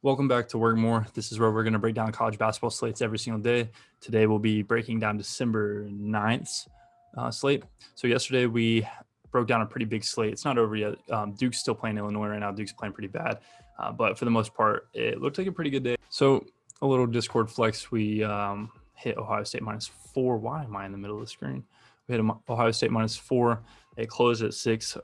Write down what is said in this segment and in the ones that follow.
Welcome back to Work More. This is where we're going to break down college basketball slates every single day. Today we'll be breaking down December 9th's slate. So yesterday we broke down a pretty big slate. It's not over yet. Duke's still playing Illinois right now. Duke's playing pretty bad. But for the most part, it looked like a pretty good day. So a little Discord flex. We hit Ohio State -4. Why am I in the middle of the screen? We hit Ohio State -4. It closed at 6.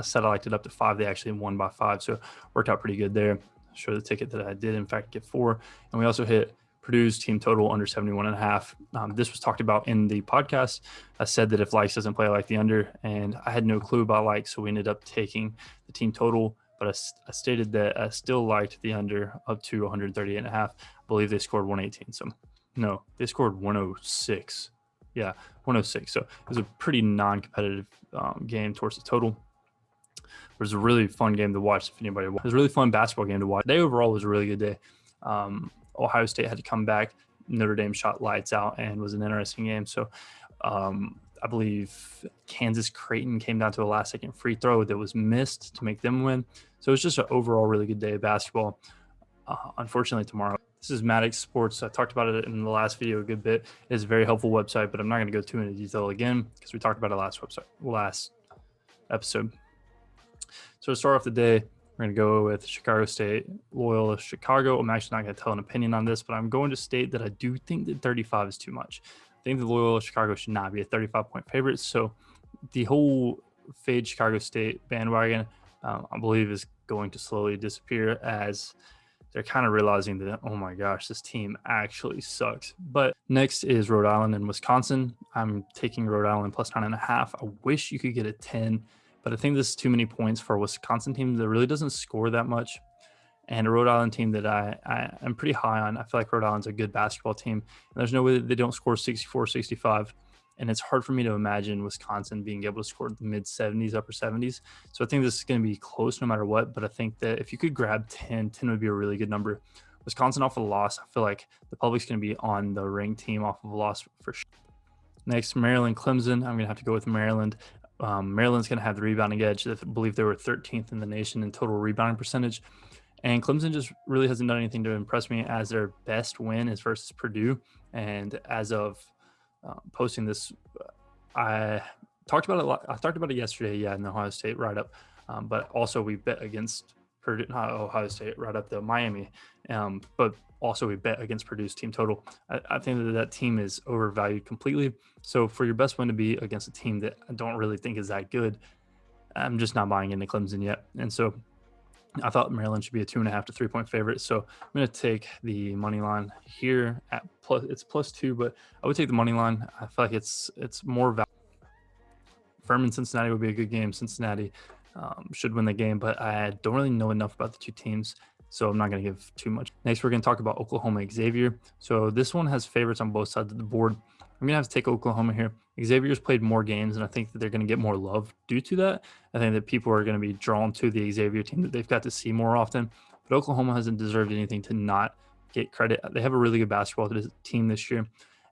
Satellite it up to 5. They actually won by 5. So worked out pretty good there. Show the ticket that I did in fact get 4. And we also hit Purdue's team total under 71.5. This was talked about in the podcast. I said that if Likes doesn't play, I like the under, and I had no clue about Likes, so we ended up taking the team total. But I stated that I still liked the under up to 138.5. I believe they scored 118. So no, they scored 106. Yeah, 106. So it was a pretty non-competitive game towards the total. It was a really fun game to watch if anybody watched. It was a really fun basketball game to watch. The day overall was a really good day. Ohio State had to come back. Notre Dame shot lights out and was an interesting game. So I believe Kansas Creighton came down to a last-second free throw that was missed to make them win. So it was just an overall really good day of basketball. Unfortunately, tomorrow. This is Maddox Sports. I talked about it in the last video a good bit. It's a very helpful website, but I'm not going to go too into detail again because we talked about it last episode. So to start off the day, we're going to go with Chicago State, Loyola Chicago. I'm actually not going to tell an opinion on this, but I'm going to state that I do think that 35 is too much. I think that Loyola Chicago should not be a 35-point favorite. So the whole fade Chicago State bandwagon, I believe, is going to slowly disappear as they're kind of realizing that, oh my gosh, this team actually sucks. But next is Rhode Island and Wisconsin. I'm taking Rhode Island plus 9.5. I wish you could get a 10. But I think this is too many points for a Wisconsin team that really doesn't score that much. And a Rhode Island team that I am pretty high on. I feel like Rhode Island's a good basketball team. And there's no way that they don't score 64, 65. And it's hard for me to imagine Wisconsin being able to score the mid-70s, upper 70s. So I think this is going to be close no matter what. But I think that if you could grab 10 would be a really good number. Wisconsin off of a loss, I feel like the public's going to be on the ranked team off of a loss for sure. Next, Maryland, Clemson. I'm going to have to go with Maryland. Maryland's going to have the rebounding edge. I believe they were 13th in the nation in total rebounding percentage. And Clemson just really hasn't done anything to impress me, as their best win is versus Purdue. And as of posting this, I talked about it a lot. I talked about it yesterday, in the Ohio State write-up. But also we bet against Purdue, not Ohio State, right up to Miami. But also we bet against Purdue's team total. I think that team is overvalued completely. So for your best win to be against a team that I don't really think is that good, I'm just not buying into Clemson yet. And so I thought Maryland should be a 2.5 to 3 point favorite. So I'm going to take the money line here at it's +2, but I would take the money line. I feel like it's more value. Furman Cincinnati would be a good game. Cincinnati should win the game, but I don't really know enough about the two teams, so I'm not going to give too much. Next, we're going to talk about Oklahoma Xavier. So this one has favorites on both sides of the board. I'm going to have to take Oklahoma here. Xavier's played more games, and I think that they're going to get more love due to that. I think that people are going to be drawn to the Xavier team that they've got to see more often. But Oklahoma hasn't deserved anything to not get credit. They have a really good basketball team this year,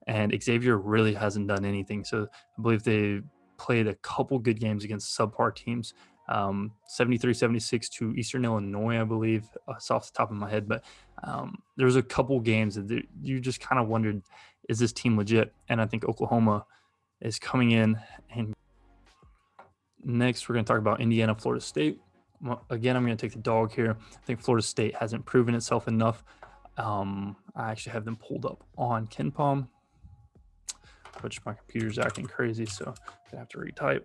and Xavier really hasn't done anything. So I believe they played a couple good games against subpar teams. 73-76 to Eastern Illinois, I believe. It's off the top of my head, but there was a couple games that you just kind of wondered, is this team legit? And I think Oklahoma is coming in. And next, we're going to talk about Indiana, Florida State. Again, I'm going to take the dog here. I think Florida State hasn't proven itself enough. I actually have them pulled up on KenPom, which my computer's acting crazy, so I'm going to have to retype.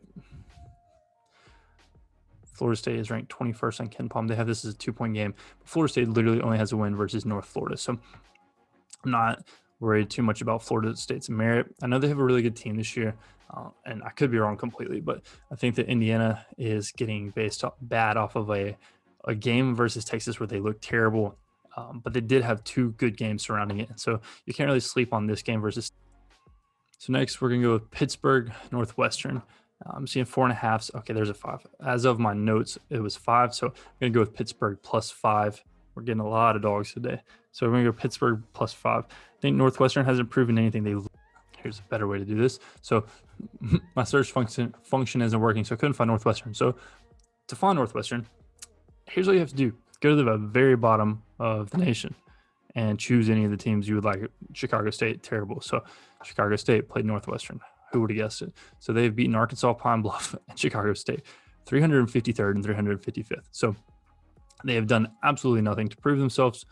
Florida State is ranked 21st on KenPom. They have this as a 2-point game. Florida State literally only has a win versus North Florida. So I'm not worried too much about Florida State's merit. I know they have a really good team this year, and I could be wrong completely, but I think that Indiana is getting bad off of a game versus Texas where they look terrible, but they did have 2 good games surrounding it. And so you can't really sleep on this game versus. So next, we're going to go with Pittsburgh, Northwestern. I'm seeing 4.5. Okay, there's a 5. As of my notes, it was 5. So I'm going to go with Pittsburgh +5. We're getting a lot of dogs today. So we're going to go Pittsburgh +5. I think Northwestern hasn't proven anything. Here's a better way to do this. So my search function isn't working, so I couldn't find Northwestern. So to find Northwestern, here's what you have to do. Go to the very bottom of the nation, and choose any of the teams you would like. Chicago State, terrible. So Chicago State played Northwestern. Who would have guessed it? So they've beaten Arkansas, Pine Bluff, and Chicago State, 353rd and 355th. So they have done absolutely nothing to prove themselves,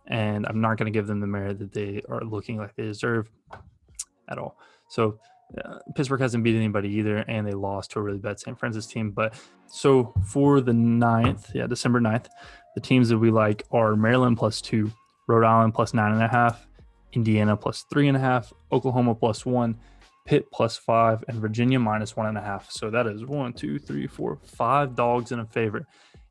and I'm not going to give them the merit that they are looking like they deserve at all. So Pittsburgh hasn't beat anybody either, and they lost to a really bad St. Francis team. But so for the 9th, December 9th, the teams that we like are Maryland +2, Rhode Island +9.5, Indiana +3.5, Oklahoma +1, Pitt +5, and Virginia -1.5. So that is 1, 2, 3, 4, 5 dogs in a favorite.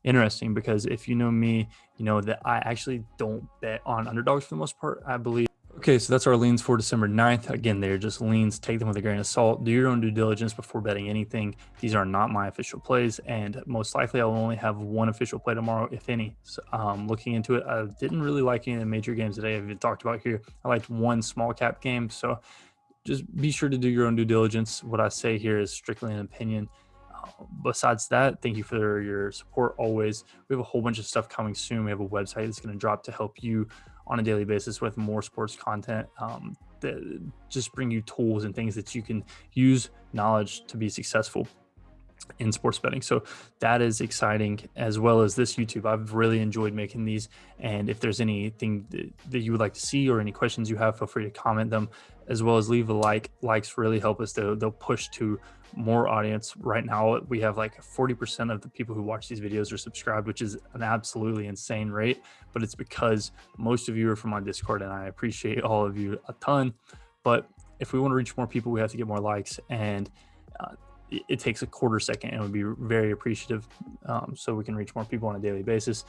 Interesting, because if you know me, you know that I actually don't bet on underdogs for the most part, I believe. Okay, so that's our leans for December 9th. Again, they're just leans. Take them with a grain of salt. Do your own due diligence before betting anything. These are not my official plays, and most likely I will only have one official play tomorrow, if any. So, looking into it, I didn't really like any of the major games today I've talked about here. I liked one small cap game, so just be sure to do your own due diligence. What I say here is strictly an opinion. Besides that, thank you for your support always. We have a whole bunch of stuff coming soon. We have a website that's going to drop to help you on a daily basis with more sports content that just bring you tools and things that you can use, knowledge to be successful in sports betting. So that is exciting, as well as this YouTube. I've really enjoyed making these, and if there's anything that you would like to see or any questions you have, feel free to comment them, as well as leave a like. Likes really help us. They'll push to more audience. Right now we have like 40% of the people who watch these videos are subscribed, which is an absolutely insane rate, but it's because most of you are from our Discord, and I appreciate all of you a ton. But if we want to reach more people, we have to get more likes, and it takes a quarter second, and would be very appreciative, so we can reach more people on a daily basis.